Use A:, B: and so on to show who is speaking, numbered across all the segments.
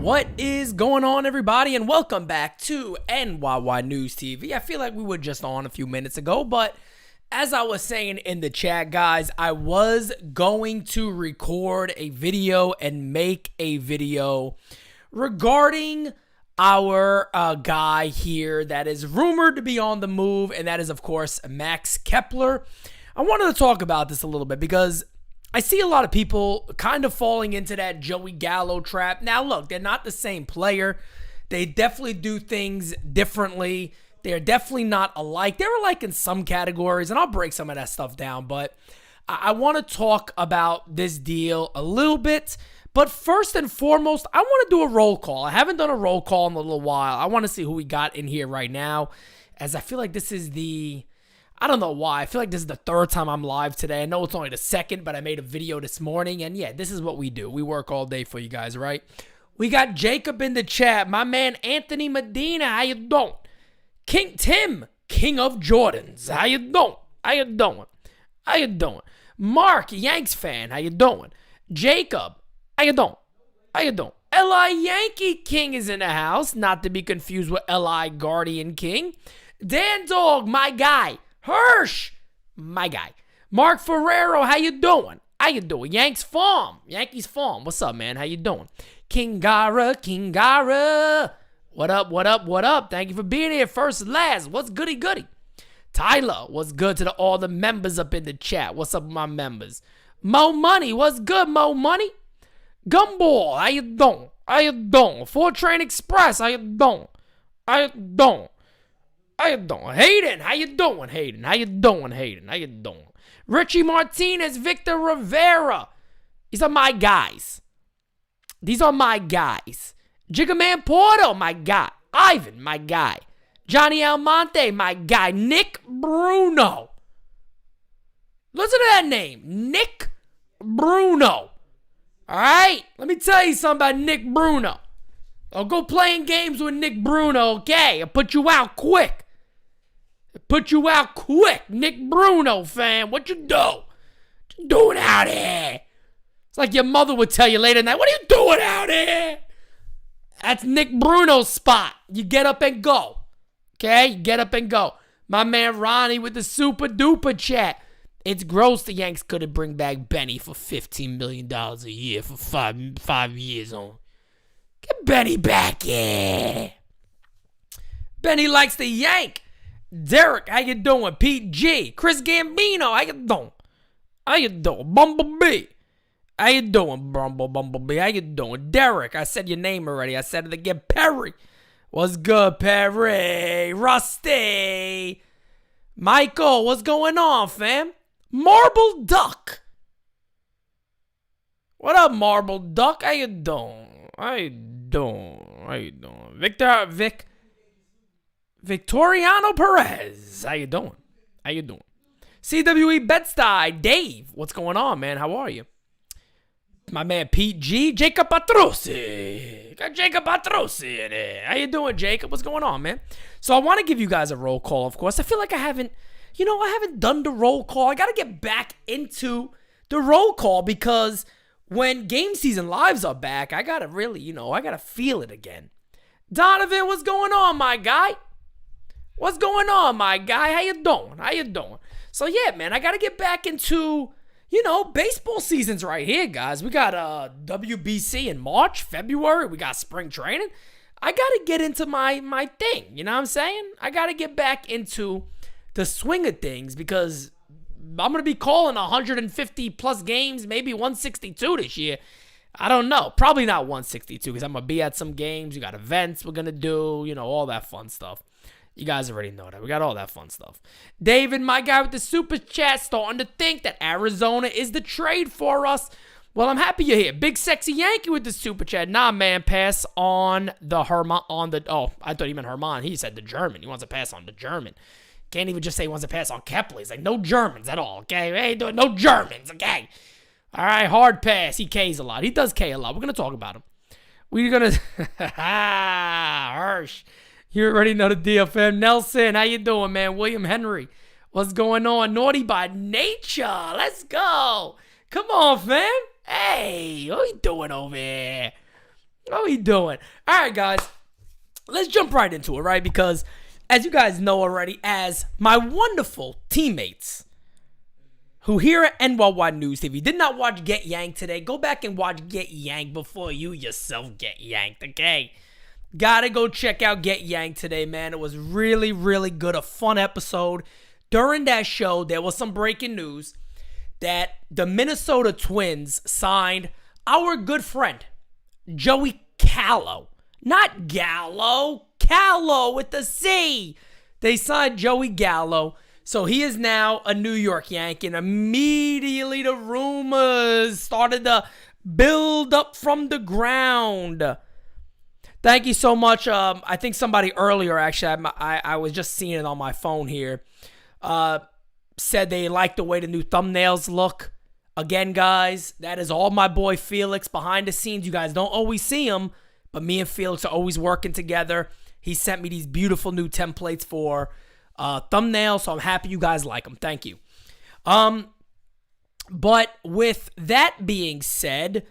A: What is going on, everybody, and welcome back to NyynewsTV. I feel like we were just on a few minutes ago, but as I was saying in the chat, guys, I was going to record a video and make a video regarding our guy here that is rumored to be on the move, and that is, of course, Max Kepler. I wanted to talk about this a little bit because I see a lot of people kind of falling into that Joey Gallo trap. Now, look, they're not the same player. They definitely do things differently. They're definitely not alike. They're alike in some categories, and I'll break some of that stuff down. But I want to talk about this deal a little bit. But first and foremost, I want to do a roll call. I haven't done a roll call in a little while. I want to see who we got in here right now, as I feel like this is I don't know why. I feel like this is the third time I'm live today. I know it's only the second, but I made a video this morning. And yeah, this is what we do. We work all day for you guys, right? We got Jacob in the chat. My man Anthony Medina, how you doing? King Tim, King of Jordans. How you doing? How you doing? How you doing? Mark, Yanks fan. How you doing? Jacob, how you doing? How you doing? L.I. Yankee King is in the house. Not to be confused with L.I. Guardian King. Dan Dog, my guy. Hirsch, my guy. Mark Ferrero, how you doing? How you doing? Yankees Farm. What's up, man? How you doing? King Gara. What up, what up, what up? Thank you for being here. First and last. What's goody? Tyler, what's good to all the members up in the chat? What's up with my members? Mo Money, what's good, Mo Money? Gumball, how you doing? How you doing? 4 Train Express, how you doing? How you doing? How you doing? Hayden, how you doing, Hayden? How you doing, Hayden? How you doing? Richie Martinez, Victor Rivera. These are my guys. Jiggaman Porto, my guy. Ivan, my guy. Johnny Almonte, my guy. Nick Bruno. Listen to that name. Nick Bruno. All right? Let me tell you something about Nick Bruno. I'll go playing games with Nick Bruno, okay? I'll put you out quick. Nick Bruno, fam. What you do? What you doing out here? It's like your mother would tell you later at night, what are you doing out here? That's Nick Bruno's spot. You get up and go. Okay? You get up and go. My man Ronnie with the super duper chat. It's gross the Yanks couldn't bring back Benny for $15 million a year for five years on. Get Benny back here. Benny likes the Yank. Derek, how you doing? Pete G. Chris Gambino, how you doing? Bumblebee. How you doing, Bumblebee? How you doing? Derek, I said your name already. I said it again. Perry. What's good, Perry? Rusty. Michael, what's going on, fam? Marble Duck. What up, Marble Duck? How you doing? Victoriano Perez. How you doing? CWE Bed-Stuy. Dave, what's going on, man? How are you? My man Pete G. Jacob Patrussi. Got Jacob Patrussi in there. How you doing, Jacob? What's going on, man? So I want to give you guys a roll call, of course. I feel like I haven't done the roll call. I got to get back into the roll call because when game season lives are back, I got to really, I got to feel it again. Donovan, what's going on, my guy? How you doing? So, yeah, man, I got to get back into, baseball season's right here, guys. We got WBC in March, February. We got spring training. I got to get into my thing. You know what I'm saying? I got to get back into the swing of things because I'm going to be calling 150-plus games, maybe 162 this year. I don't know. Probably not 162 because I'm going to be at some games. We got events we're going to do, all that fun stuff. You guys already know that. We got all that fun stuff. David, my guy with the super chat, starting to think that Arizona is the trade for us. Well, I'm happy you're here. Big Sexy Yankee with the super chat. Nah, man, pass on the Herman. Oh, I thought he meant Herman. He said the German. He wants to pass on the German. Can't even just say he wants to pass on Kepler. He's like, no Germans at all, okay? We ain't doing no Germans, okay? All right, hard pass. He Ks a lot. He does K a lot. We're going to talk about him. We're going to... Hirsch. You already know the deal, fam. Nelson, how you doing, man? William Henry, what's going on? Naughty by nature. Let's go. Come on, fam. Hey, what are you doing over here? How he doing? All right, guys. Let's jump right into it, right? Because as you guys know already, as my wonderful teammates who here at NYY News TV did not watch Get Yanked today, go back and watch Get Yanked before you yourself get yanked, okay? Gotta go check out Get Yanked today, man. It was really, really good. A fun episode. During that show, there was some breaking news that the Minnesota Twins signed our good friend, Joey Gallo. Not Gallo. Gallo with the C. They signed Joey Gallo. So he is now a New York Yankee. And immediately the rumors started to build up from the ground. Thank you so much. I think somebody earlier, actually, I was just seeing it on my phone here, said they liked the way the new thumbnails look. Again, guys, that is all my boy Felix behind the scenes. You guys don't always see him, but me and Felix are always working together. He sent me these beautiful new templates for thumbnails, so I'm happy you guys like them. Thank you. But with that being said,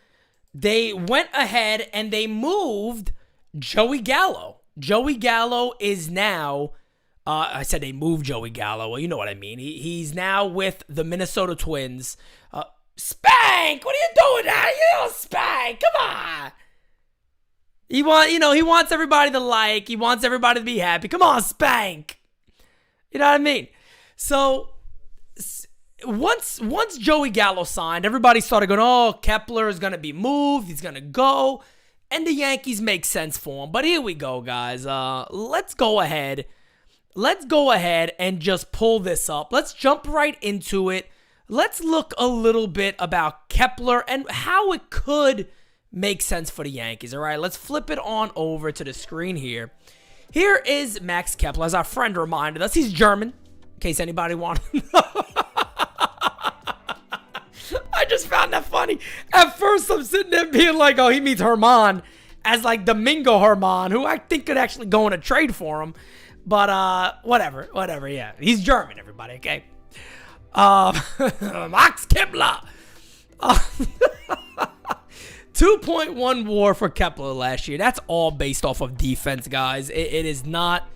A: they went ahead and they moved Joey Gallo. Joey Gallo is now, I said they moved Joey Gallo. Well, you know what I mean. He's now with the Minnesota Twins. Spank, what are you doing now? You know, Spank, come on. He wants everybody to like. He wants everybody to be happy. Come on, Spank. You know what I mean? So once Joey Gallo signed, everybody started going, oh, Kepler is going to be moved. He's going to go. And the Yankees make sense for him. But here we go, guys. Let's go ahead. Let's go ahead and just pull this up. Let's jump right into it. Let's look a little bit about Kepler and how it could make sense for the Yankees. All right, let's flip it on over to the screen here. Here is Max Kepler, as our friend reminded us. He's German, in case anybody wanted to know. I just found that funny. At first, I'm sitting there being like, oh, he means Herman as like Domingo Herman, who I think could actually go in a trade for him. But whatever, yeah. He's German, everybody, okay? Max Kepler. 2.1 WAR for Kepler last year. That's all based off of defense, guys. It is not,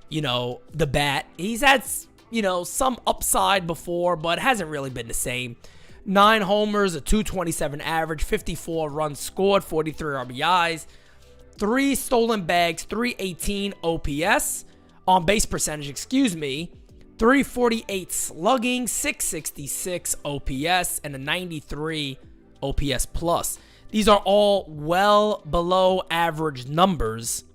A: the bat. He's had, some upside before, but hasn't really been the same. 9 homers, a 227 average, 54 runs scored, 43 RBIs, 3 stolen bags, 318 OPS, on base percentage, 348 slugging, 666 OPS, and a 93 OPS plus. These are all well below average numbers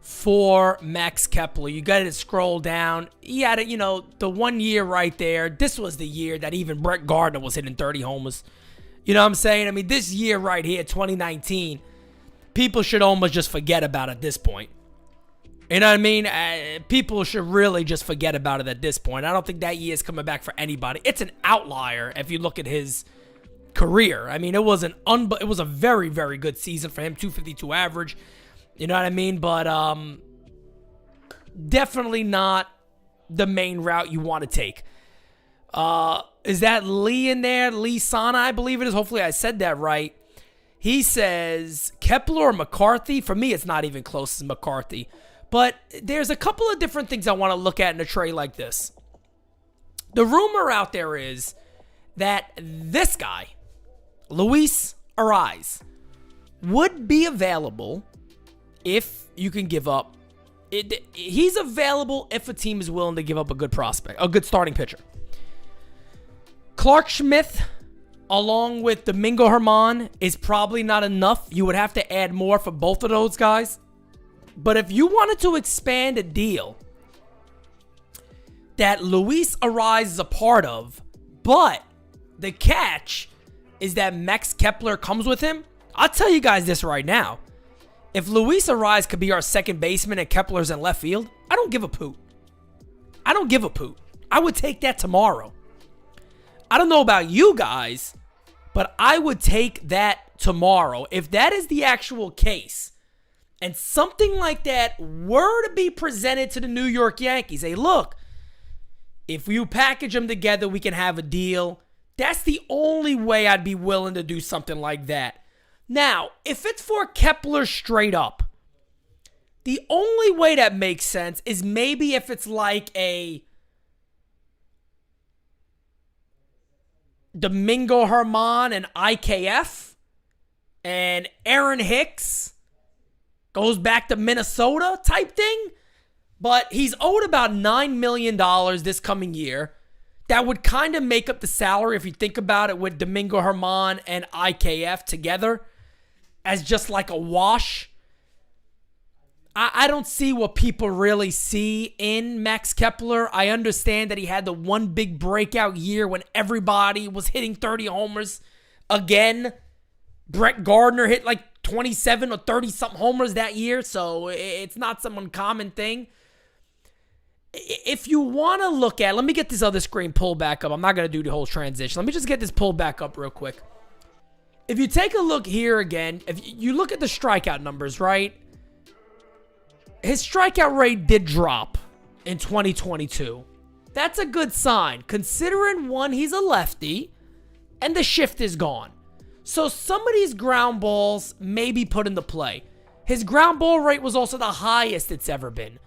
A: for Max Kepler. You got to scroll down. He had the 1 year right there. This was the year that even Brett Gardner was hitting 30 homers. You know what I'm saying? I mean, this year right here, 2019, people should almost just forget about it at this point. You know what I mean? People should really just forget about it at this point. I don't think that year is coming back for anybody. It's an outlier if you look at his career. I mean, it was a very, very good season for him. 252 average. You know what I mean? But definitely not the main route you want to take. Is that Lee in there? Lee Sana, I believe it is. Hopefully I said that right. He says Kepler or McCarthy. For me, it's not even close as McCarthy. But there's a couple of different things I want to look at in a trade like this. The rumor out there is that this guy, Luis Arraez, would be available if you can give up. He's available if a team is willing to give up a good prospect, a good starting pitcher. Clark Schmidt, along with Domingo Herman, is probably not enough. You would have to add more for both of those guys. But if you wanted to expand a deal that Luis Arraez is a part of, but the catch is that Max Kepler comes with him, I'll tell you guys this right now. If Luis Arraez could be our second baseman and Kepler's in left field, I don't give a poot. I would take that tomorrow. I don't know about you guys, but I would take that tomorrow. If that is the actual case, and something like that were to be presented to the New York Yankees, hey, look, if you package them together, we can have a deal. That's the only way I'd be willing to do something like that. Now, if it's for Kepler straight up, the only way that makes sense is maybe if it's like a Domingo Germán and IKF and Aaron Hicks goes back to Minnesota type thing. But he's owed about $9 million this coming year. That would kind of make up the salary if you think about it with Domingo Germán and IKF together as just like a wash. I don't see what people really see in Max Kepler. I understand that he had the one big breakout year when everybody was hitting 30 homers again. Brett Gardner hit like 27 or 30-something homers that year, so it's not some uncommon thing. If you want to look at, let me get this other screen pulled back up. I'm not going to do the whole transition. Let me just get this pulled back up real quick. If you take a look here again, if you look at the strikeout numbers, right? His strikeout rate did drop in 2022. That's a good sign, considering, one, he's a lefty, and the shift is gone. So some of these ground balls may be put into play. His ground ball rate was also the highest it's ever been.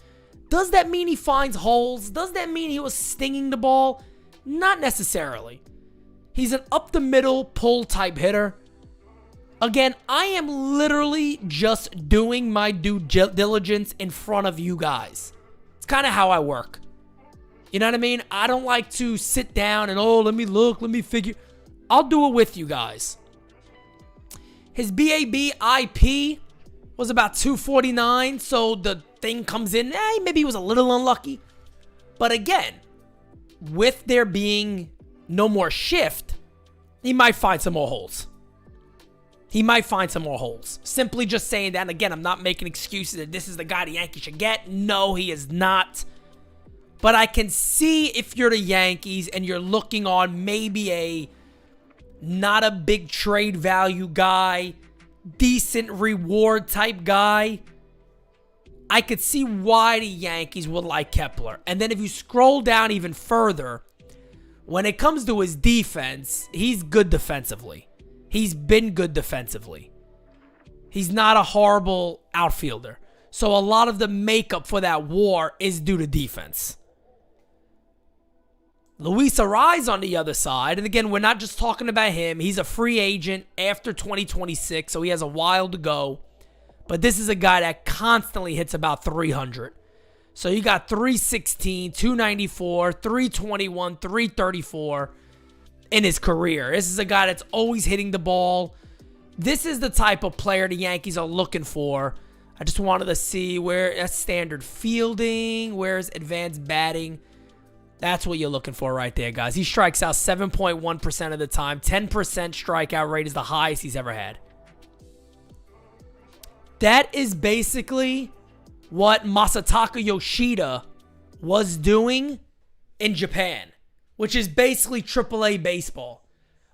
A: Does that mean he finds holes? Does that mean he was stinging the ball? Not necessarily. He's an up-the-middle pull type hitter. Again, I am literally just doing my due diligence in front of you guys. It's kind of how I work. You know what I mean? I don't like to sit down and, let me look, let me figure. I'll do it with you guys. His BAB IP was about 249, so the thing comes in, maybe he was a little unlucky. But again, with there being no more shift, he might find some more holes. Simply just saying that. And again, I'm not making excuses that this is the guy the Yankees should get. No, he is not. But I can see if you're the Yankees and you're looking on maybe not a big trade value guy, decent reward type guy, I could see why the Yankees would like Kepler. And then if you scroll down even further, when it comes to his defense, he's good defensively. He's been good defensively. He's not a horrible outfielder. So a lot of the makeup for that WAR is due to defense. Luis Arraez on the other side, and again, we're not just talking about him. He's a free agent after 2026, so he has a while to go. But this is a guy that constantly hits about 300. So you got 316, 294, 321, 334 in his career. This is a guy that's always hitting the ball. This is the type of player the Yankees are looking for. I just wanted to see where that's standard fielding, where's advanced batting. That's what you're looking for right there, guys. He strikes out 7.1% of the time. 10% strikeout rate is the highest he's ever had. That is basically what Masataka Yoshida was doing in Japan, which is basically AAA baseball.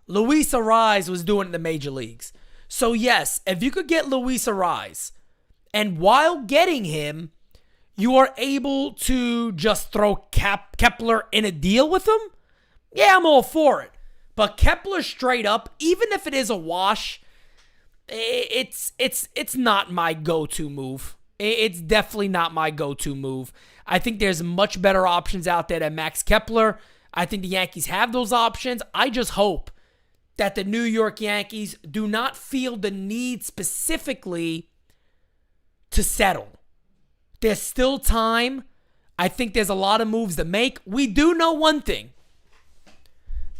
A: Luis Arraez was doing it in the major leagues. So yes, if you could get Luis Arraez, and while getting him, you are able to just throw Kepler in a deal with him, yeah, I'm all for it. But Kepler straight up, even if it is a wash, it's not my go-to move. It's definitely not my go-to move. I think there's much better options out there than Max Kepler. I think the Yankees have those options. I just hope that the New York Yankees do not feel the need specifically to settle. There's still time. I think there's a lot of moves to make. We do know one thing.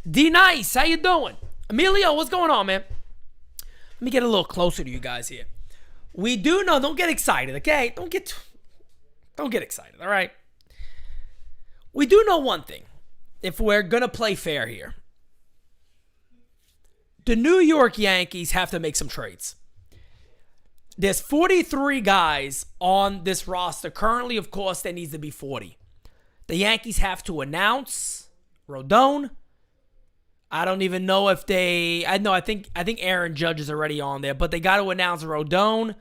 A: D-Nice, how you doing? Emilio, what's going on, man? Let me get a little closer to you guys here. We do know, don't get excited, okay? Don't get excited, all right? We do know one thing, if we're going to play fair here. The New York Yankees have to make some trades. There's 43 guys on this roster. Currently, of course, there needs to be 40. The Yankees have to announce Rodon. I don't even know if they... I think Aaron Judge is already on there, but they got to announce Rodon.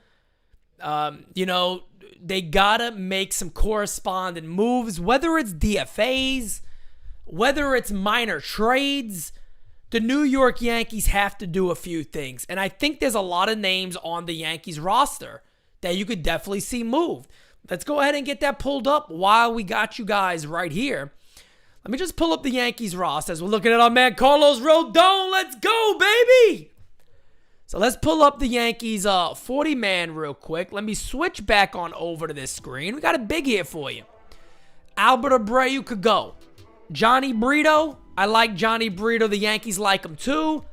A: They got to make some corresponding moves, whether it's DFAs, whether it's minor trades. the New York Yankees have to do a few things. And I think there's a lot of names on the Yankees roster that you could definitely see moved. Let's go ahead and get that pulled up while we got you guys right here. Let me just pull up the Yankees roster as we're looking at our man Carlos Rodon. Let's go, baby! So let's pull up the Yankees 40-man real quick. Let me switch back on over to this screen. We got a big hit for you. Albert Abreu could go. Johnny Brito, I like Johnny Brito. The Yankees like him too.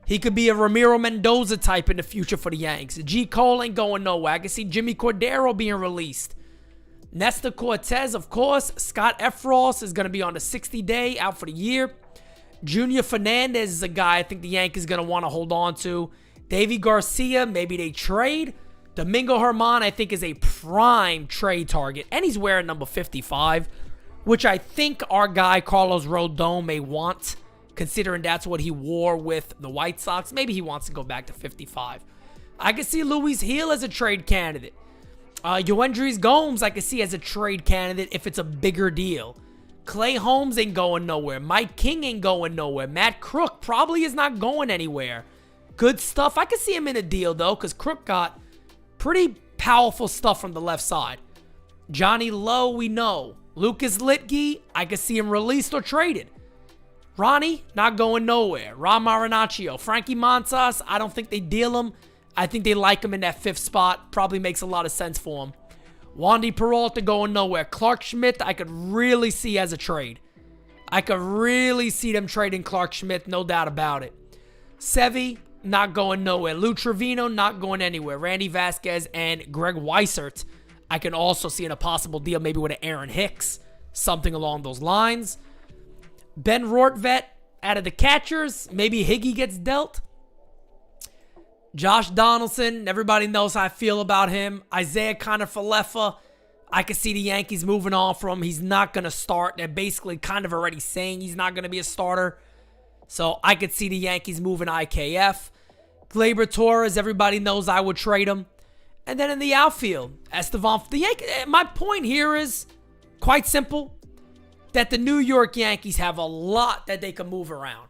A: He could be a Ramiro Mendoza type in the future for the Yanks. G. Cole ain't going nowhere. I can see Jimmy Cordero being released. Nestor Cortez, of course. Scott Efros is going to be on the 60-day, out for the year. Junior Fernandez is a guy I think the Yankees are going to want to hold on to. Davy Garcia, maybe they trade. Domingo Germán, I think, is a prime trade target. And he's wearing number 55, which I think our guy Carlos Rodon may want, considering that's what he wore with the White Sox. Maybe he wants to go back to 55. I can see Luis Gil as a trade candidate. Yoendris Gomes, I can see as a trade candidate if it's a bigger deal. Clay Holmes ain't going nowhere. Mike King ain't going nowhere. Matt Crook probably is not going anywhere. Good stuff. I can see him in a deal, though, because Crook got pretty powerful stuff from the left side. Johnny Lowe, we know. Lucas Litke, I can see him released or traded. Ronnie, not going nowhere. Ron Marinaccio. Frankie Montas, I don't think they deal him. I think they like him in that 5th spot. Probably makes a lot of sense for him. Wandy Peralta going nowhere. Clark Schmidt, I could really see as a trade. I could really see them trading Clark Schmidt, no doubt about it. Sevy, not going nowhere. Lou Trevino, not going anywhere. Randy Vasquez and Greg Weissert, I can also see in a possible deal, maybe with an Aaron Hicks, something along those lines. Ben Rortvet out of the catchers, maybe Higgy gets dealt. Josh Donaldson, everybody knows how I feel about him. Isaiah Kiner-Falefa, I can see the Yankees moving on from him. He's not going to start. They're basically kind of already saying he's not going to be a starter. So I could see the Yankees moving IKF. Gleyber Torres, everybody knows I would trade him. And then in the outfield, Estevan. My point here is quite simple, that the New York Yankees have a lot that they can move around.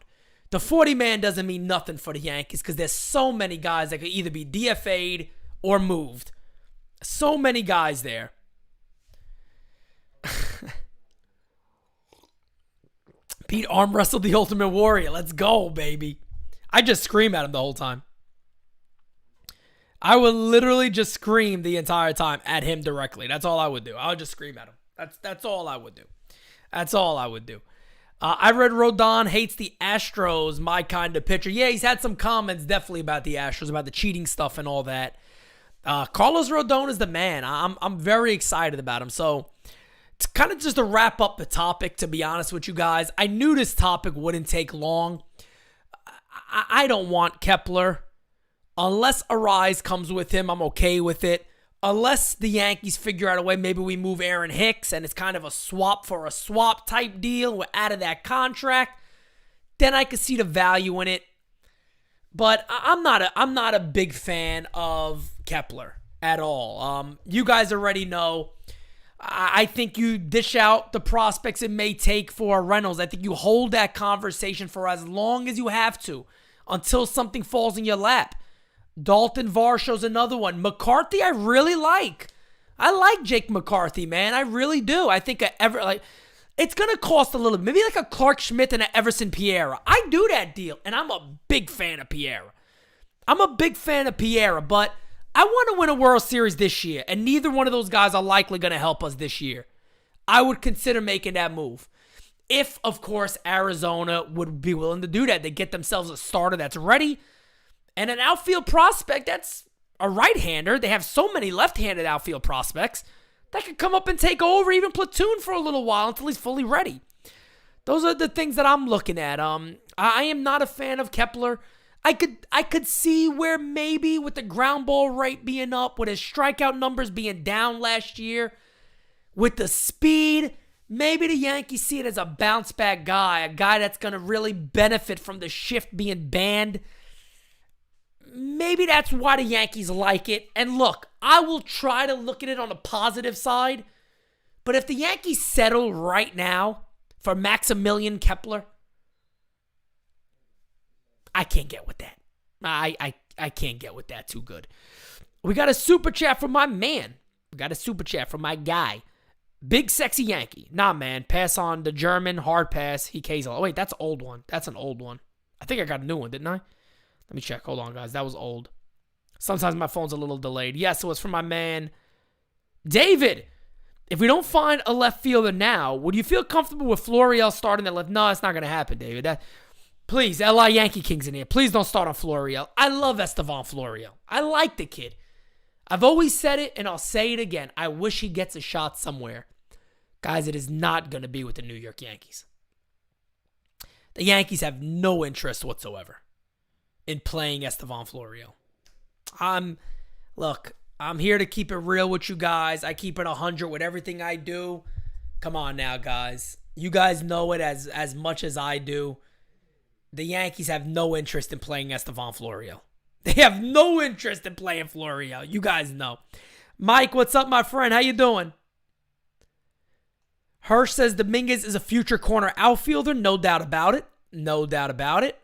A: The 40-man doesn't mean nothing for the Yankees because there's so many guys that could either be DFA'd or moved. So many guys there. Pete arm wrestled the Ultimate Warrior. Let's go, baby. I just scream at him the whole time. I would literally just scream the entire time at him directly. That's all I would do. I would just scream at him. That's all I would do. That's all I would do. I read Rodon hates the Astros, my kind of pitcher. Yeah, he's had some comments definitely about the Astros, about the cheating stuff and all that. Carlos Rodon is the man. I'm very excited about him. So, it's kind of just to wrap up the topic, to be honest with you guys. I knew this topic wouldn't take long. I don't want Kepler. Unless Arraez comes with him, I'm okay with it. Unless the Yankees figure out a way, maybe we move Aaron Hicks and it's kind of a swap for a swap type deal. We're out of that contract. Then I could see the value in it. But I'm not a big fan of Kepler at all. You guys already know. I think you dish out the prospects it may take for Reynolds. I think you hold that conversation for as long as you have to until something falls in your lap. Dalton Varsho's another one. McCarthy, I really like. I like Jake McCarthy, man. I really do. I think it's going to cost a little, maybe like a Clark Schmidt and an Everson Piera. I do that deal, and I'm a big fan of Piera. But I want to win a World Series this year, and neither one of those guys are likely going to help us this year. I would consider making that move. If, of course, Arizona would be willing to do that. They get themselves a starter that's ready, and an outfield prospect that's a right-hander. They have so many left-handed outfield prospects that could come up and take over, even platoon for a little while until he's fully ready. Those are the things that I'm looking at. I am not a fan of Kepler. I could see where maybe with the ground ball rate being up, with his strikeout numbers being down last year, with the speed, maybe the Yankees see it as a bounce back guy, a guy that's going to really benefit from the shift being banned. Maybe that's why the Yankees like it. And look, I will try to look at it on the positive side, but if the Yankees settle right now for Maximilian Kepler, I can't get with that. I can't get with that too good. We got a super chat from my man. We got a super chat from my guy. Big Sexy Yankee. Nah, man. Pass on the German. Hard pass. He K's. Oh, wait, that's an old one. That's an old one. I think I got a new one, didn't I? Let me check. Hold on, guys. That was old. Sometimes my phone's a little delayed. Yes, it was from my man, David. If we don't find a left fielder now, would you feel comfortable with Florial starting at left? No, it's not going to happen, David. Please, LA Yankee Kings in here. Please don't start on Florial. I love Estevan Florial. I like the kid. I've always said it, and I'll say it again. I wish he gets a shot somewhere. Guys, it is not going to be with the New York Yankees. The Yankees have no interest whatsoever in playing Estevan Florial. I'm here to keep it real with you guys. I keep it 100 with everything I do. Come on now, guys. You guys know it as much as I do. The Yankees have no interest in playing Estevan Florial. They have no interest in playing Florial. You guys know. Mike, what's up, my friend? How you doing? Hirsch says Dominguez is a future corner outfielder. No doubt about it. No doubt about it.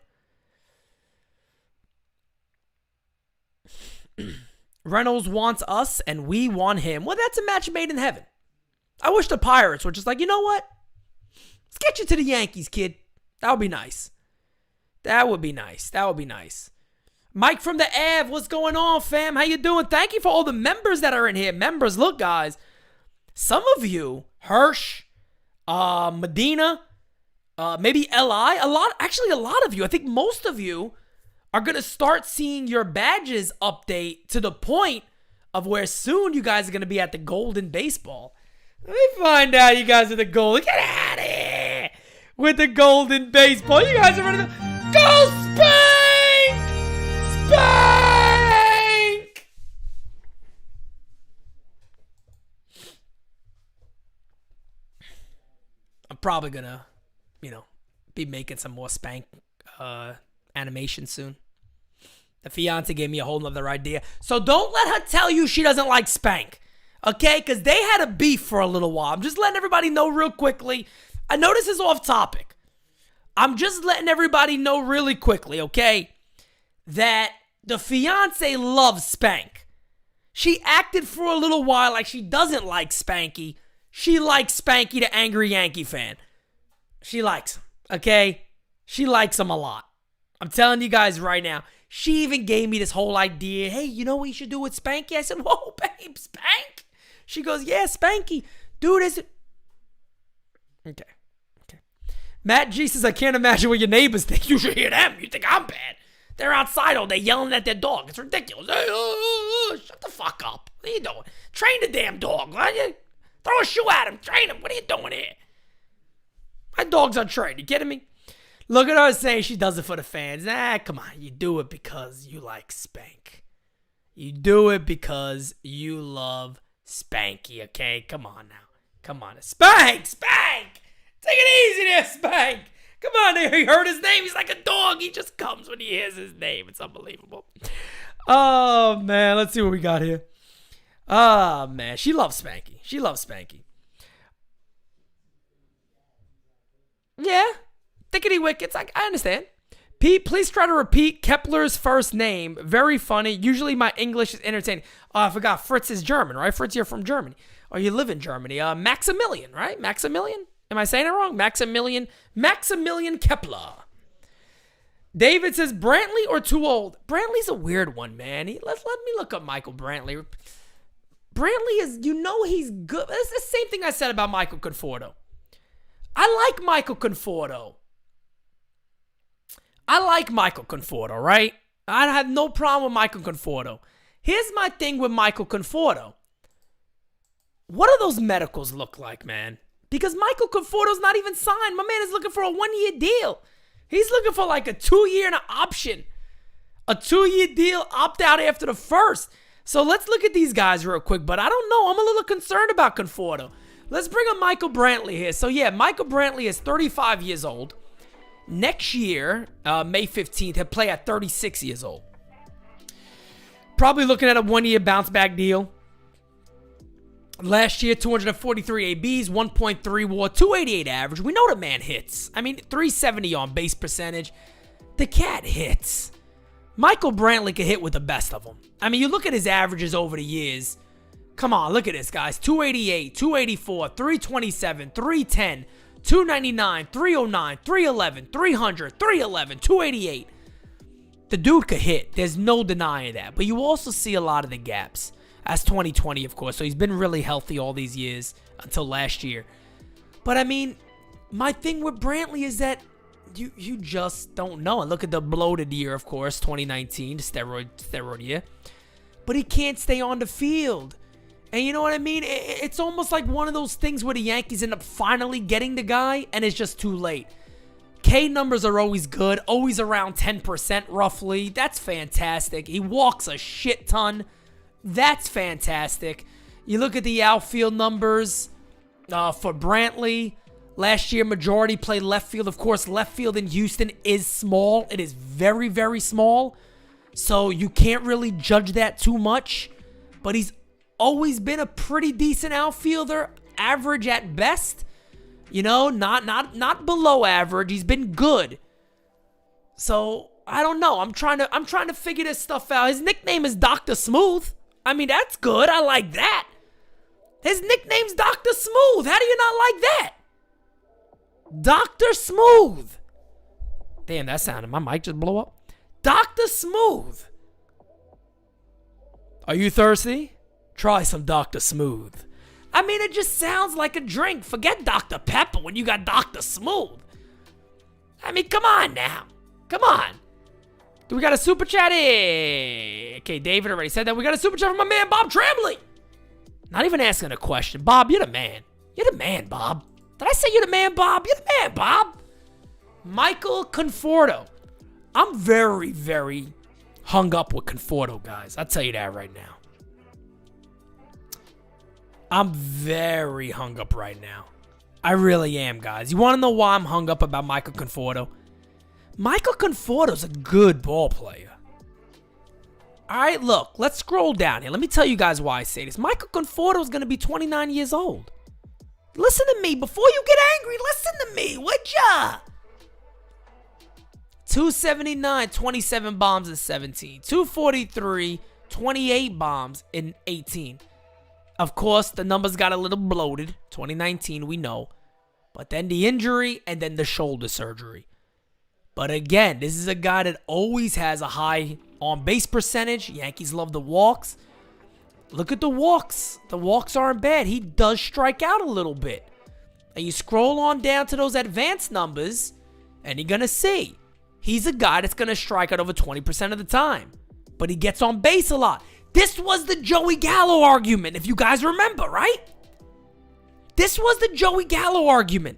A: Reynolds wants us, and we want him. Well, that's a match made in heaven. I wish the Pirates were just like, you know what? Let's get you to the Yankees, kid. That would be nice. That would be nice. That would be nice. Mike from the Ave, what's going on, fam? How you doing? Thank you for all the members that are in here. Members, look, guys. Some of you, Hirsch, Medina, maybe Li, a lot of you, I think most of you are going to start seeing your badges update to the point of where soon you guys are going to be at the Golden Baseball. Let me find out you guys are the Golden. Get out of here with the Golden Baseball. You guys are running the Go Spank! Spank! I'm probably going to, be making some more Spank animation soon. The fiance gave me a whole nother idea. So don't let her tell you she doesn't like Spank. Okay? Because they had a beef for a little while. I'm just letting everybody know real quickly. I know this is off topic. I'm just letting everybody know really quickly, okay? That the fiance loves Spank. She acted for a little while like she doesn't like Spanky. She likes Spanky, the angry Yankee fan. She likes him, okay? She likes him a lot. I'm telling you guys right now. She even gave me this whole idea. Hey, you know what you should do with Spanky? I said, whoa, babe, Spank? She goes, yeah, Spanky. Dude, is it? Okay. Matt G says, I can't imagine what your neighbors think. You should hear them. You think I'm bad. They're outside all day yelling at their dog. It's ridiculous. Hey, shut the fuck up. What are you doing? Train the damn dog. Throw a shoe at him. Train him. What are you doing here? My dog's untrained. You kidding me? Look at her saying she does it for the fans. Come on. You do it because you like Spank. You do it because you love Spanky, okay? Come on now. Come on. Spank! Take it easy there, Spank. Come on there. He heard his name. He's like a dog. He just comes when he hears his name. It's unbelievable. Oh, man. Let's see what we got here. Oh, man. She loves Spanky. Yeah. Thickety wickets. I understand. Pete, please try to repeat Kepler's first name. Very funny. Usually my English is entertaining. Oh, I forgot. Fritz is German, right? Fritz, you're from Germany. Or you live in Germany. Maximilian, right? Maximilian? Am I saying it wrong? Maximilian Kepler. David says, Brantley or too old? Brantley's a weird one, man. Let me look up Michael Brantley. Brantley is, he's good. It's the same thing I said about Michael Conforto. I like Michael Conforto, right? I have no problem with Michael Conforto. Here's my thing with Michael Conforto. What do those medicals look like, man? Because Michael Conforto's not even signed. My man is looking for a 1-year deal. He's looking for like a 2-year and an option. A 2-year deal, opt out after the first. So let's look at these guys real quick. But I don't know. I'm a little concerned about Conforto. Let's bring up Michael Brantley here. So yeah, Michael Brantley is 35 years old. Next year, May 15th, he'll play at 36 years old. Probably looking at a 1-year bounce back deal. Last year, 243 ABs, 1.3 WAR, 288 average. We know the man hits. I mean, 370 on base percentage. The cat hits. Michael Brantley could hit with the best of them. I mean, you look at his averages over the years. Come on, look at this, guys. 288, 284, 327, 310, 299, 309, 311, 300, 311, 288. The dude could hit. There's no denying that. But you also see a lot of the gaps. That's 2020, of course. So he's been really healthy all these years until last year. But, I mean, my thing with Brantley is that you just don't know. And look at the bloated year, of course, 2019, the steroid year. But he can't stay on the field. And you know what I mean? It's almost like one of those things where the Yankees end up finally getting the guy, and it's just too late. K numbers are always good, always around 10% roughly. That's fantastic. He walks a shit ton. That's fantastic. You look at the outfield numbers for Brantley. Last year, majority played left field. Of course, left field in Houston is small. It is very, very small. So you can't really judge that too much. But he's always been a pretty decent outfielder. Average at best. You know, not below average. He's been good. So, I don't know. I'm trying to figure this stuff out. His nickname is Dr. Smooth. I mean, that's good. I like that. His nickname's Dr. Smooth. How do you not like that? Dr. Smooth. Damn, that sounded. My mic just blew up. Dr. Smooth. Are you thirsty? Try some Dr. Smooth. I mean, it just sounds like a drink. Forget Dr. Pepper when you got Dr. Smooth. I mean, come on now. Come on. Do we got a super chat here? Okay, David already said that. We got a super chat from my man, Bob Tramley. Not even asking a question. Bob, you're the man. You're the man, Bob. Did I say you're the man, Bob? You're the man, Bob. Michael Conforto. I'm very, very hung up with Conforto, guys. I'll tell you that right now. I'm very hung up right now. I really am, guys. You want to know why I'm hung up about Michael Conforto? Michael Conforto's a good ball player. All right, look, let's scroll down here. Let me tell you guys why I say this. Michael Conforto is going to be 29 years old. Listen to me. Before you get angry, listen to me, would ya? 279, 27 bombs in 17. 243, 28 bombs in 18. Of course, the numbers got a little bloated. 2019, we know. But then the injury and then the shoulder surgery. But again, this is a guy that always has a high on-base percentage. Yankees love the walks. Look at the walks. The walks aren't bad. He does strike out a little bit. And you scroll on down to those advanced numbers, and you're going to see. He's a guy that's going to strike out over 20% of the time. But he gets on base a lot. This was the Joey Gallo argument, if you guys remember, right? This was the Joey Gallo argument.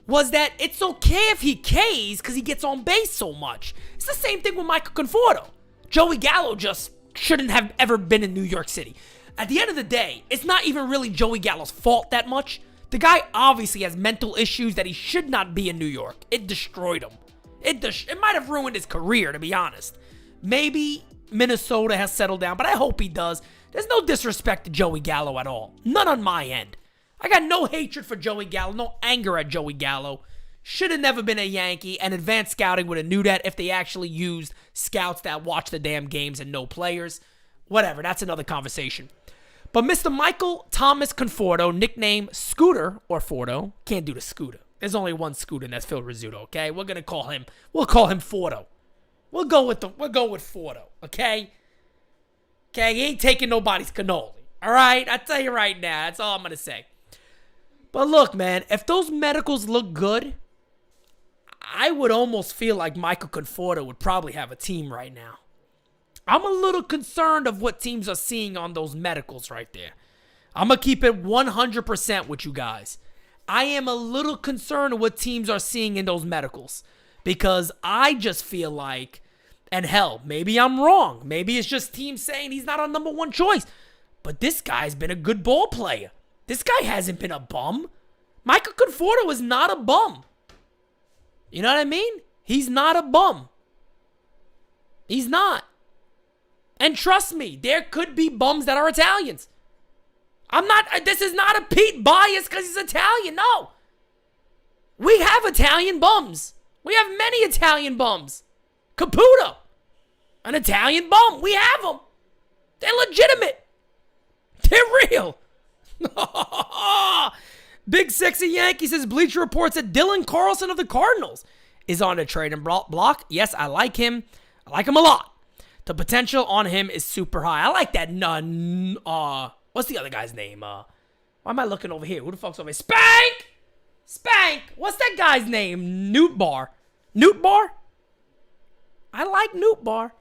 A: Was that it's okay if he Ks because he gets on base so much. It's the same thing with Michael Conforto. Joey Gallo just shouldn't have ever been in New York City. At the end of the day, it's not even really Joey Gallo's fault that much. The guy obviously has mental issues that he should not be in New York. It destroyed him. It might have ruined his career, to be honest. Maybe Minnesota has settled down, but I hope he does. There's no disrespect to Joey Gallo at all. None on my end. I got no hatred for Joey Gallo, no anger at Joey Gallo. Should have never been a Yankee, and advanced scouting would have knew that if they actually used scouts that watch the damn games and know players. Whatever, that's another conversation. But Mr. Michael Thomas Conforto, nickname Scooter or Forto, can't do the Scooter. There's only one Scooter, and that's Phil Rizzuto, okay? We'll call him Forto. We'll go with Forto, okay? Okay, he ain't taking nobody's cannoli. All right? I tell you right now, that's all I'm going to say. But look, man, if those medicals look good, I would almost feel like Michael Conforto would probably have a team right now. I'm a little concerned of what teams are seeing on those medicals right there. I'm going to keep it 100% with you guys. I am a little concerned of what teams are seeing in those medicals. Because I just feel like, and hell, maybe I'm wrong. Maybe it's just teams saying he's not our number one choice. But this guy's been a good ball player. This guy hasn't been a bum. Michael Conforto is not a bum. You know what I mean? He's not a bum. He's not. And trust me, there could be bums that are Italians. This is not a Pete bias because he's Italian. No. We have Italian bums. We have many Italian bums. Caputo, an Italian bum. We have them. They're legitimate. They're real. Big Sexy Yankee says Bleacher Report that Dylan Carlson of the Cardinals is on a trading block. Yes, I like him. I like him a lot. The potential on him is super high. I like that. What's the other guy's name? Why am I looking over here? Who the fuck's over here? Spank! Spank! What's that guy's name? Newt Bar. Newt Bar? I like Newt Bar.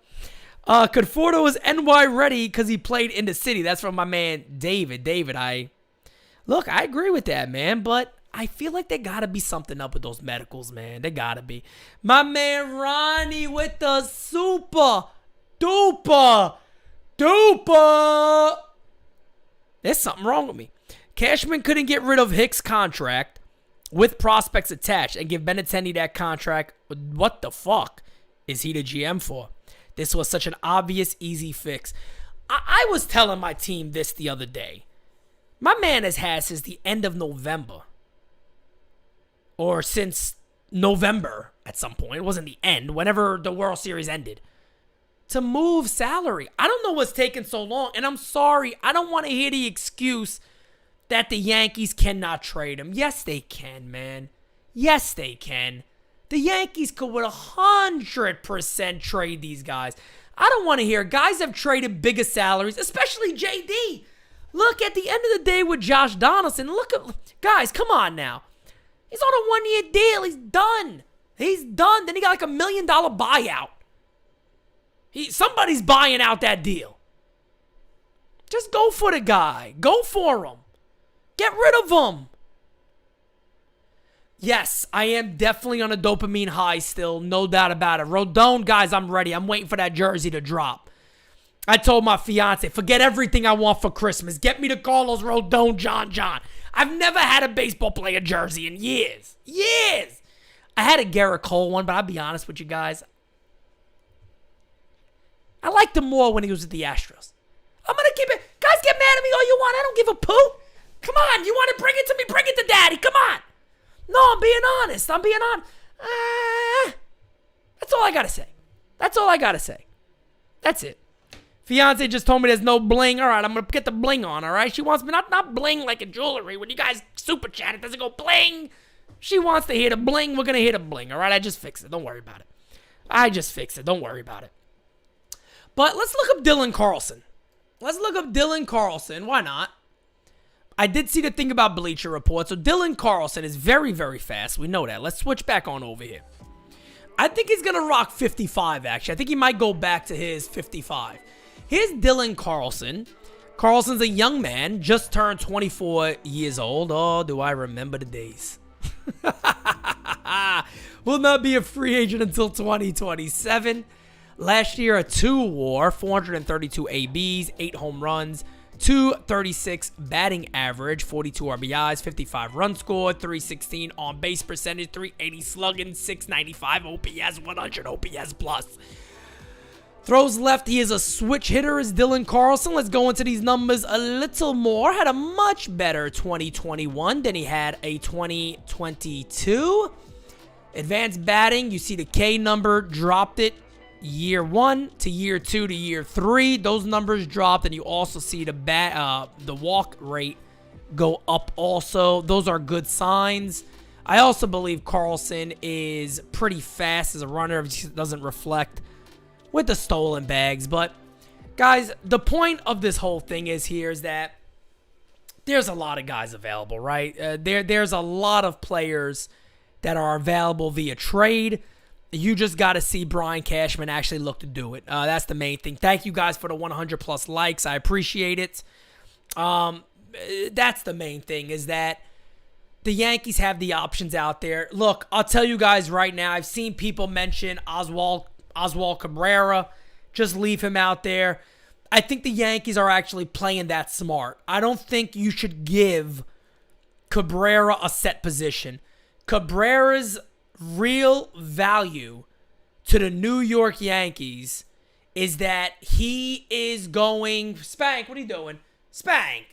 A: Conforto is NY ready because he played in the city. That's from my man David. Look, I agree with that, man, but I feel like there gotta be something up with those medicals, man. There gotta be. My man Ronnie with the super duper. There's something wrong with me. Cashman couldn't get rid of Hicks' contract with prospects attached and give Benintendi that contract. What the fuck is he the GM for? This was such an obvious, easy fix. I was telling my team this the other day. My man has had since the end of November. Or since November at some point. It wasn't the end. Whenever the World Series ended. To move salary. I don't know what's taking so long. And I'm sorry. I don't want to hear the excuse that the Yankees cannot trade him. Yes, they can, man. Yes, they can. The Yankees could with 100% trade these guys. I don't want to hear guys have traded bigger salaries, especially JD. Look, at the end of the day with Josh Donaldson, look at, guys, come on now. He's on a one-year deal. He's done. He's done. Then he got like $1 million buyout. Somebody's buying out that deal. Just go for the guy. Go for him. Get rid of him. Yes, I am definitely on a dopamine high still. No doubt about it. Rodon, guys, I'm ready. I'm waiting for that jersey to drop. I told my fiance, forget everything I want for Christmas. Get me the Carlos Rodon John. I've never had a baseball player jersey in years. Years. I had a Garrett Cole one, but I'll be honest with you guys. I liked him more when he was at the Astros. I'm going to keep it. Guys, get mad at me all you want. I don't give a poop. Come on. You want to bring it to me? Bring it to daddy. Come on. No, I'm being honest. That's all I got to say. That's it. Fiance just told me there's no bling. All right, I'm going to get the bling on, all right? She wants me not bling like a jewelry. When you guys super chat, it doesn't go bling. She wants to hear the bling. We're going to hear the bling, all right? I just fixed it. Don't worry about it. Don't worry about it. But let's look up Dylan Carlson. Why not? I did see the thing about Bleacher Report. So Dylan Carlson is very, very fast. We know that. Let's switch back on over here. I think he's going to rock 55, actually. I think he might go back to his 55. Here's Dylan Carlson. Carlson's a young man, just turned 24 years old. Oh, do I remember the days. Will not be a free agent until 2027. Last year, a 2-WAR, 432 ABs, 8 home runs, 236 batting average, 42 RBIs, 55 runs scored, 316 on base percentage, 380 slugging, 695 OPS, 100 OPS plus. Throws left, he is a switch hitter, is Dylan Carlson. Let's go into these numbers a little more. Had a much better 2021 than he had a 2022. Advanced batting, you see the K number, dropped it. Year 1 to year 2 to year 3, those numbers dropped, and you also see the walk rate go up also. Those are good signs. I also believe Carlson is pretty fast as a runner. It just doesn't reflect with the stolen bags. But guys, the point of this whole thing is that there's a lot of guys available, right? There's a lot of players that are available via trade. You just got to see Brian Cashman actually look to do it. That's the main thing. Thank you guys for the 100 plus likes. I appreciate it. That's the main thing, is that the Yankees have the options out there. Look, I'll tell you guys right now, I've seen people mention Oswald Cabrera. Just leave him out there. I think the Yankees are actually playing that smart. I don't think you should give Cabrera a set position. Cabrera's real value to the New York Yankees is that he is going... Spank, what are you doing? Spank.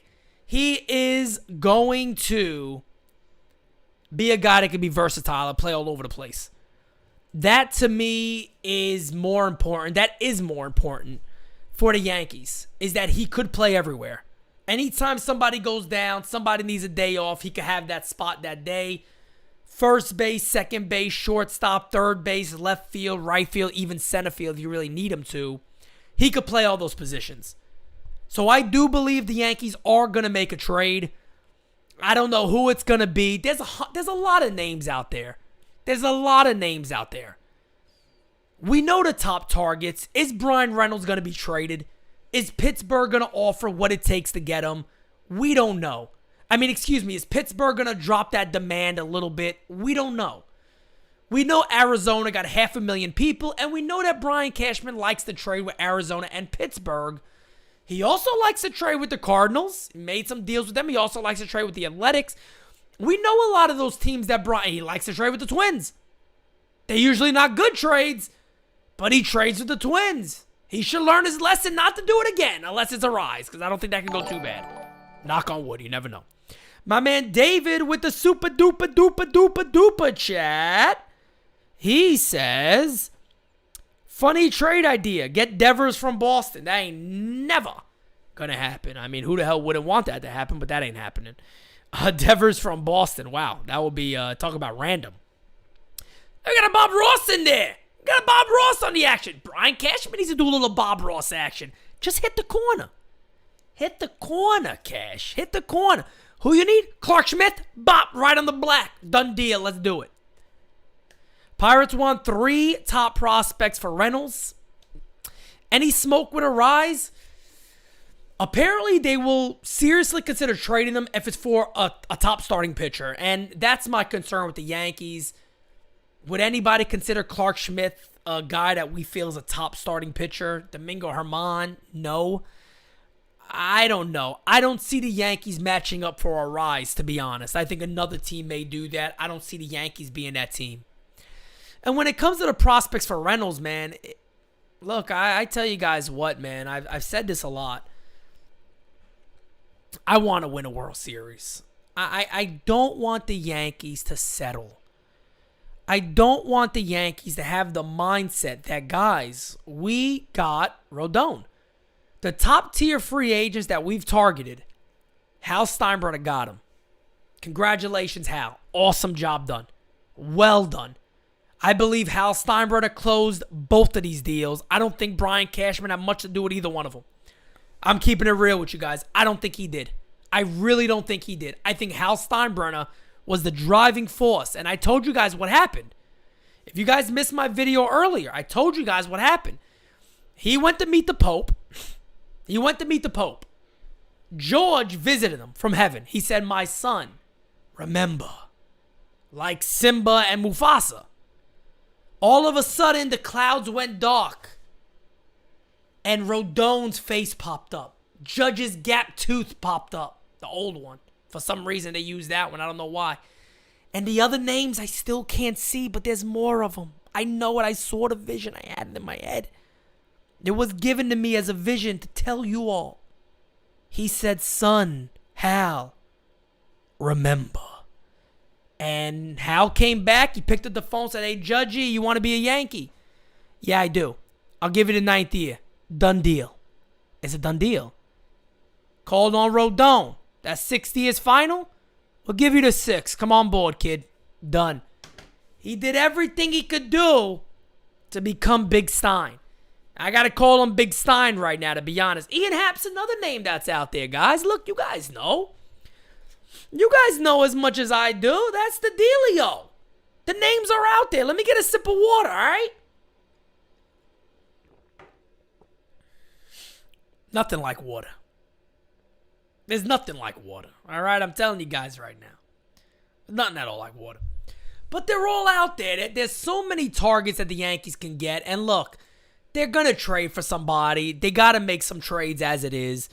A: He is going to be a guy that can be versatile and play all over the place. That to me is more important. That is more important for the Yankees, is that he could play everywhere. Anytime somebody goes down, somebody needs a day off, he could have that spot that day. First base, second base, shortstop, third base, left field, right field, even center field if you really need him to. He could play all those positions. So I do believe the Yankees are going to make a trade. I don't know who it's going to be. There's a lot of names out there. We know the top targets. Is Brian Reynolds going to be traded? Is Pittsburgh going to offer what it takes to get him? We don't know. Is Pittsburgh going to drop that demand a little bit? We don't know. We know Arizona got 500,000 people, and we know that Brian Cashman likes to trade with Arizona and Pittsburgh. He also likes to trade with the Cardinals. He made some deals with them. He also likes to trade with the Athletics. We know a lot of those teams that he likes to trade with the Twins. They're usually not good trades, but he trades with the Twins. He should learn his lesson not to do it again, unless it's Arraez, because I don't think that can go too bad. Knock on wood, you never know. My man David with the super duper chat. He says, funny trade idea. Get Devers from Boston. That ain't never going to happen. Who the hell wouldn't want that to happen, but that ain't happening. Devers from Boston. Wow, that would be, talk about random. I got a Bob Ross in there. Got a Bob Ross on the action. Brian Cashman needs to do a little Bob Ross action. Just hit the corner. Hit the corner, Cash. Hit the corner. Who you need? Clark Schmidt? Bop, right on the black. Done deal. Let's do it. Pirates want 3 top prospects for Reynolds. Any smoke with Arraez? Apparently, they will seriously consider trading them if it's for a top starting pitcher. And that's my concern with the Yankees. Would anybody consider Clark Schmidt a guy that we feel is a top starting pitcher? Domingo Germán? No. I don't know. I don't see the Yankees matching up for Arraez, to be honest. I think another team may do that. I don't see the Yankees being that team. And when it comes to the prospects for Reynolds, man, look, I tell you guys what, man. I've said this a lot. I want to win a World Series. I don't want the Yankees to settle. I don't want the Yankees to have the mindset that, guys, we got Rodon. The top tier free agents that we've targeted, Hal Steinbrenner got him. Congratulations, Hal. Awesome job done. Well done. I believe Hal Steinbrenner closed both of these deals. I don't think Brian Cashman had much to do with either one of them. I'm keeping it real with you guys. I don't think he did. I really don't think he did. I think Hal Steinbrenner was the driving force. And I told you guys what happened. If you guys missed my video earlier, I told you guys what happened. He went to meet the Pope. George visited him from heaven. He said, my son, remember, like Simba and Mufasa. All of a sudden, the clouds went dark. And Rodon's face popped up. Judge's gap tooth popped up. The old one. For some reason, they used that one. I don't know why. And the other names I still can't see, but there's more of them. I know it. I saw the vision. I had it in my head. It was given to me as a vision to tell you all. He said, son, Hal, remember. And Hal came back. He picked up the phone and said, hey, Judgy, you want to be a Yankee? Yeah, I do. I'll give you the 9th year. Done deal. It's a done deal. Called on Rodon. That 6th year's final? We'll give you the 6. Come on board, kid. Done. He did everything he could do to become Big Stein. I got to call him Big Stein right now, to be honest. Ian Happ's another name that's out there, guys. Look, you guys know. You guys know as much as I do. That's the dealio. The names are out there. Let me get a sip of water, all right? Nothing like water. There's nothing like water, all right? I'm telling you guys right now. Nothing at all like water. But they're all out there. There's so many targets that the Yankees can get. And look, they're going to trade for somebody. They got to make some trades as it is.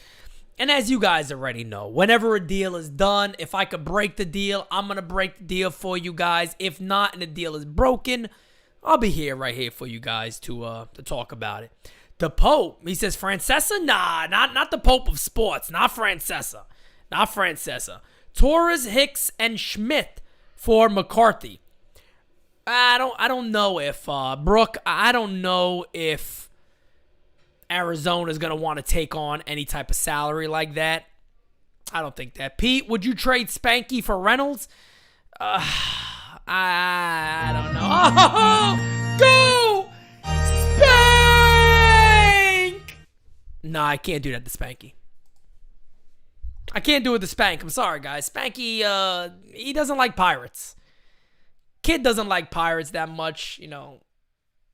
A: And as you guys already know, whenever a deal is done, if I could break the deal, I'm going to break the deal for you guys. If not, and the deal is broken, I'll be here right here for you guys to talk about it. The Pope, he says, Francesa? Nah, not the Pope of sports. Not Francesa. Not Francesa. Torres, Hicks, and Schmidt for McCarthy. I don't know if Brooke. I don't know if Arizona is going to want to take on any type of salary like that. I don't think that. Pete, would you trade Spanky for Reynolds? I don't know. Oh, go Spank! No, I can't do that to Spanky. I can't do it to Spank. I'm sorry, guys. Spanky, he doesn't like Pirates. Kid doesn't like Pirates that much, you know.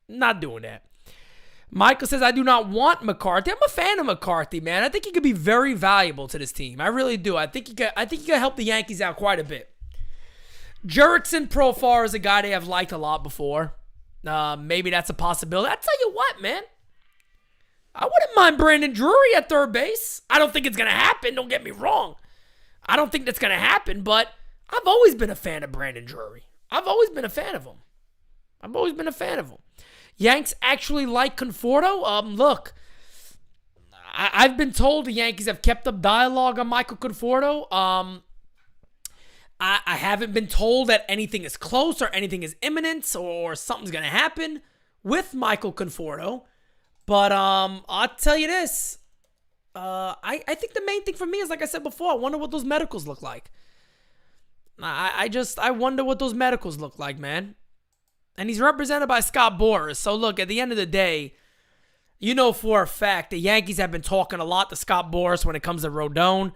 A: Not doing that. Michael says, I do not want McCarthy. I'm a fan of McCarthy, man. I think he could be very valuable to this team. I really do. I think he could help the Yankees out quite a bit. Jurickson Profar is a guy they have liked a lot before. Maybe that's a possibility. I tell you what, man. I wouldn't mind Brandon Drury at third base. I don't think it's going to happen. Don't get me wrong. I don't think that's going to happen, but I've always been a fan of Brandon Drury. I've always been a fan of him. Yanks actually like Conforto. Look, I've been told the Yankees have kept up dialogue on Michael Conforto. I haven't been told that anything is close or anything is imminent or something's going to happen with Michael Conforto. But I'll tell you this. I think the main thing for me is, like I said before, I wonder what those medicals look like. I wonder what those medicals look like, man. And he's represented by Scott Boras. So, look, at the end of the day, you know for a fact the Yankees have been talking a lot to Scott Boras when it comes to Rodon.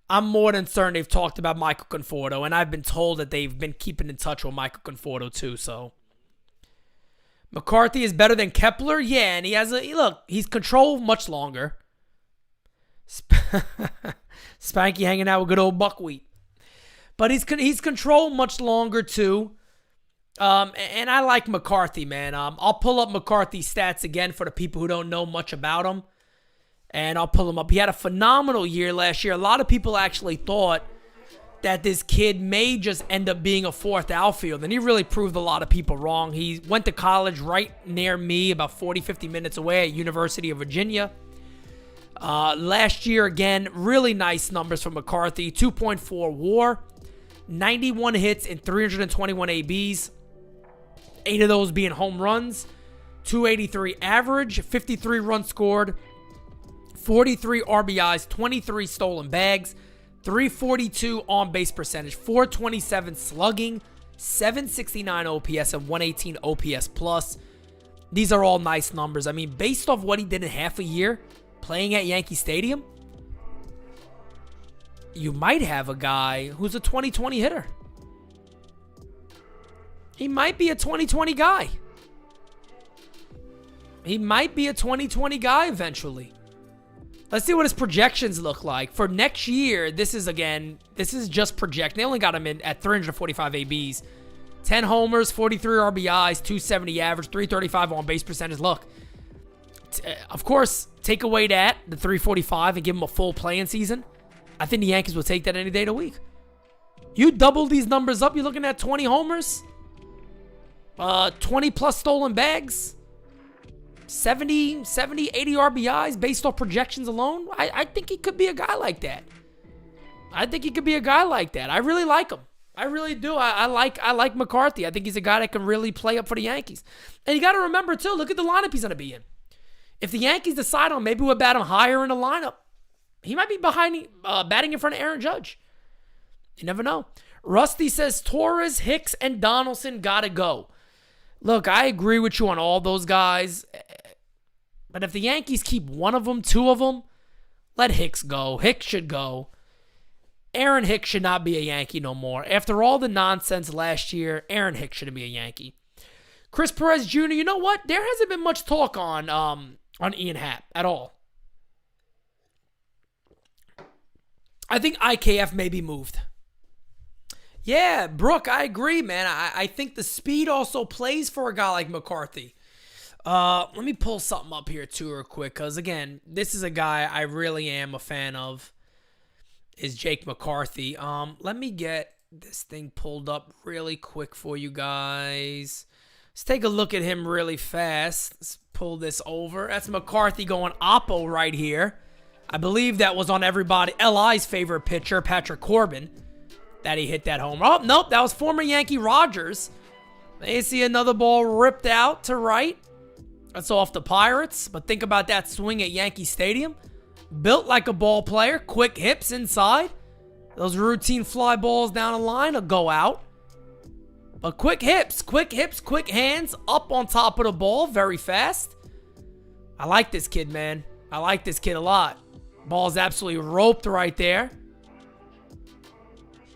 A: I'm more than certain they've talked about Michael Conforto, and I've been told that they've been keeping in touch with Michael Conforto too, so. McCarthy is better than Kepler? Yeah, and he has he's controlled much longer. Spanky hanging out with good old Buckwheat. But he's controlled much longer too. And I like McCarthy, man. I'll pull up McCarthy's stats again for the people who don't know much about him. And I'll pull him up. He had a phenomenal year last year. A lot of people actually thought that this kid may just end up being a fourth outfield. And he really proved a lot of people wrong. He went to college right near me, about 40, 50 minutes away at University of Virginia. Last year, again, really nice numbers from McCarthy. 2.4 WAR, 91 hits and 321 ABs. 8 of those being home runs. 283 average, 53 runs scored, 43 RBIs, 23 stolen bags, 342 on-base percentage, 427 slugging, 769 OPS, and 118 OPS plus. These are all nice numbers. I mean, based off what he did in half a year playing at Yankee Stadium, you might have a guy who's a 2020 hitter. He might be a 2020 guy. He might be a 2020 guy eventually. Let's see what his projections look like. For next year, this is just project. They only got him in at 345 ABs. 10 homers, 43 RBIs, 270 average, 335 on base percentage. Look, of course, take away the 345 and give him a full playing season. I think the Yankees will take that any day of the week. You double these numbers up, you're looking at 20 homers, 20 plus stolen bags, 70, 80 RBIs based off projections alone. I think he could be a guy like that. I really like him. I really do. I like McCarthy. I think he's a guy that can really play up for the Yankees. And you got to remember, too, look at the lineup he's going to be in. If the Yankees decide on maybe we'll bat him higher in the lineup, he might be batting in front of Aaron Judge. You never know. Rusty says Torres, Hicks, and Donaldson got to go. Look, I agree with you on all those guys. But if the Yankees keep one of them, two of them, let Hicks go. Hicks should go. Aaron Hicks should not be a Yankee no more. After all the nonsense last year, Aaron Hicks shouldn't be a Yankee. Chris Perez Jr., you know what? There hasn't been much talk on Ian Happ at all. I think IKF may be moved. Yeah, Brooke, I agree, man. I think the speed also plays for a guy like McCarthy. Let me pull something up here too real quick, because again, this is a guy I really am a fan of, is Jake McCarthy. Let me get this thing pulled up really quick for you guys. Let's take a look at him really fast. Let's pull this over. That's McCarthy going oppo right here. I believe that was on everybody, LI's favorite pitcher, Patrick Corbin, that he hit that home. Oh, nope, that was former Yankee Rogers. They see another ball ripped out to right. That's off the Pirates. But think about that swing at Yankee Stadium. Built like a ball player. Quick hips inside. Those routine fly balls down the line will go out. But quick hips, quick hands. Up on top of the ball very fast. I like this kid, man. I like this kid a lot. Ball's absolutely roped right there.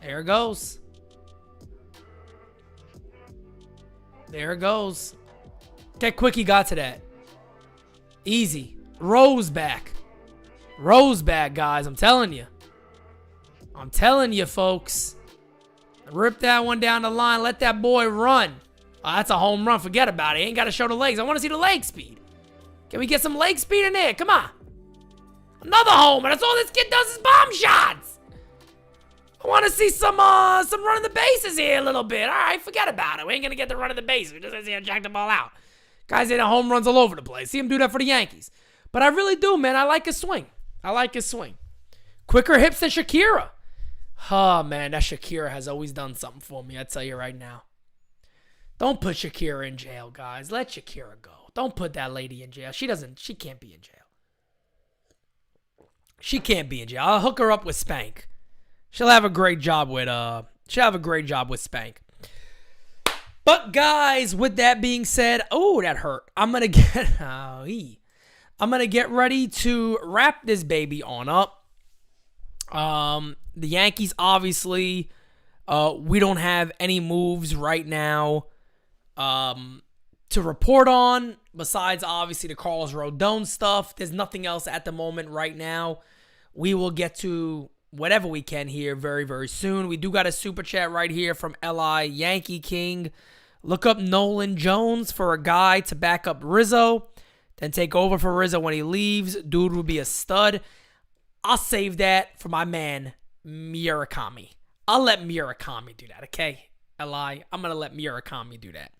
A: There it goes. There it goes. Look how quick he got to that. Easy. Rose back. Rose back, guys. I'm telling you. I'm telling you, folks. Rip that one down the line. Let that boy run. Oh, that's a home run. Forget about it. He ain't got to show the legs. I want to see the leg speed. Can we get some leg speed in there? Come on. Another homer. That's all this kid does is bomb shots. I want to see some running the bases here a little bit. All right, forget about it. We ain't going to get the run of the bases. We just going to see him jack the ball out. Guys hitting home runs all over the place. See him do that for the Yankees. But I really do, man. I like his swing. I like his swing. Quicker hips than Shakira. Oh, man, that Shakira has always done something for me, I tell you right now. Don't put Shakira in jail, guys. Let Shakira go. Don't put that lady in jail. She can't be in jail. She can't be in jail. I'll hook her up with Spank. She'll have a great job with Spank. But guys, with that being said, oh, that hurt. I'm gonna get ready to wrap this baby on up. The Yankees, obviously, we don't have any moves right now to report on, besides, obviously, the Carlos Rodon stuff. There's nothing else at the moment right now. We will get to whatever we can here very, very soon. We do got a super chat right here from L.I. Yankee King. Look up Nolan Jones for a guy to back up Rizzo, then take over for Rizzo when he leaves. Dude would be a stud. I'll save that for my man, Murakami. I'll let Murakami do that, okay? L.I., I'm going to let Murakami do that.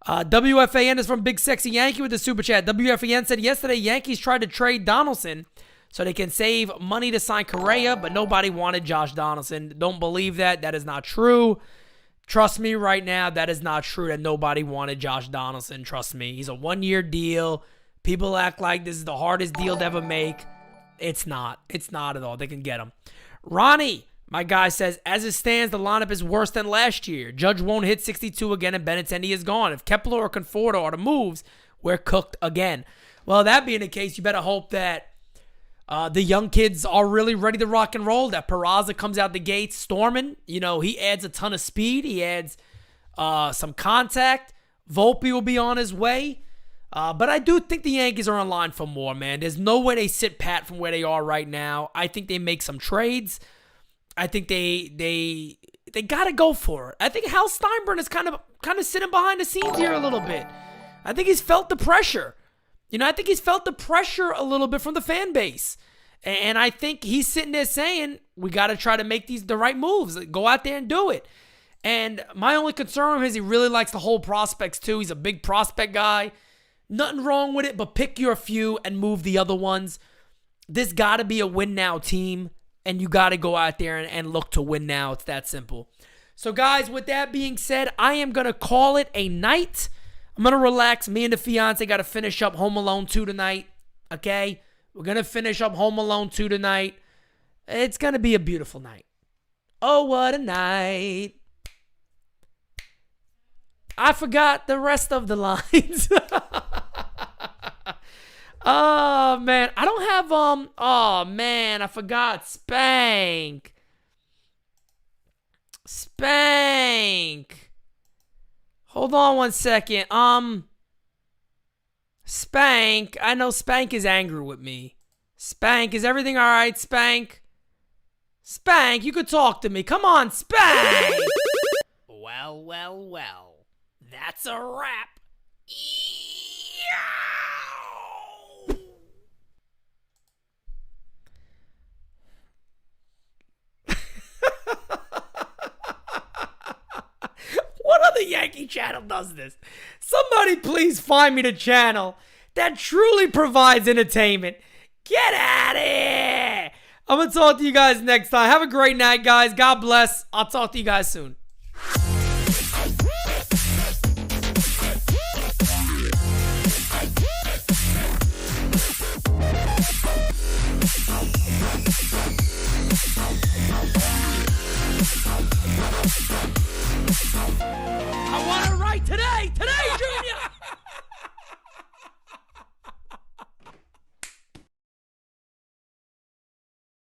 A: WFAN is from Big Sexy Yankee with the super chat. WFAN said yesterday Yankees tried to trade Donaldson so they can save money to sign Correa, but nobody wanted Josh Donaldson. Don't believe that. That is not true. Trust me right now, that is not true that nobody wanted Josh Donaldson. Trust me. He's a one-year deal. People act like this is the hardest deal to ever make. It's not. It's not at all. They can get him. Ronnie, my guy, says, as it stands, the lineup is worse than last year. Judge won't hit 62 again, and Benintendi is gone. If Kepler or Conforto are the moves, we're cooked again. Well, that being the case, you better hope that the young kids are really ready to rock and roll, that Peraza comes out the gates storming. You know, he adds a ton of speed. He adds some contact. Volpe will be on his way. But I do think the Yankees are in line for more, man. There's no way they sit pat from where they are right now. I think they make some trades. I think they got to go for it. I think Hal Steinbrenner is kind of sitting behind the scenes here a little bit. I think he's felt the pressure. You know, I think he's felt the pressure a little bit from the fan base. And I think he's sitting there saying, we got to try to make the right moves. Go out there and do it. And my only concern is he really likes to hold prospects too. He's a big prospect guy. Nothing wrong with it, but pick your few and move the other ones. This got to be a win-now team, and you got to go out there and look to win now. It's that simple. So, guys, with that being said, I am going to call it a night. I'm going to relax. Me and the fiance got to finish up Home Alone 2 tonight, okay? We're going to finish up Home Alone 2 tonight. It's going to be a beautiful night. Oh, what a night. I forgot the rest of the lines. Oh, man. I don't have, oh, man. I forgot. Spank. Hold on one second. Spank. I know Spank is angry with me. Spank, is everything all right, Spank? Spank, you could talk to me. Come on, Spank. Well. That's a wrap. What other Yankee channel does this? Somebody please find me the channel that truly provides entertainment. Get out of here. I'm going to talk to you guys next time. Have a great night, guys. God bless. I'll talk to you guys soon. today,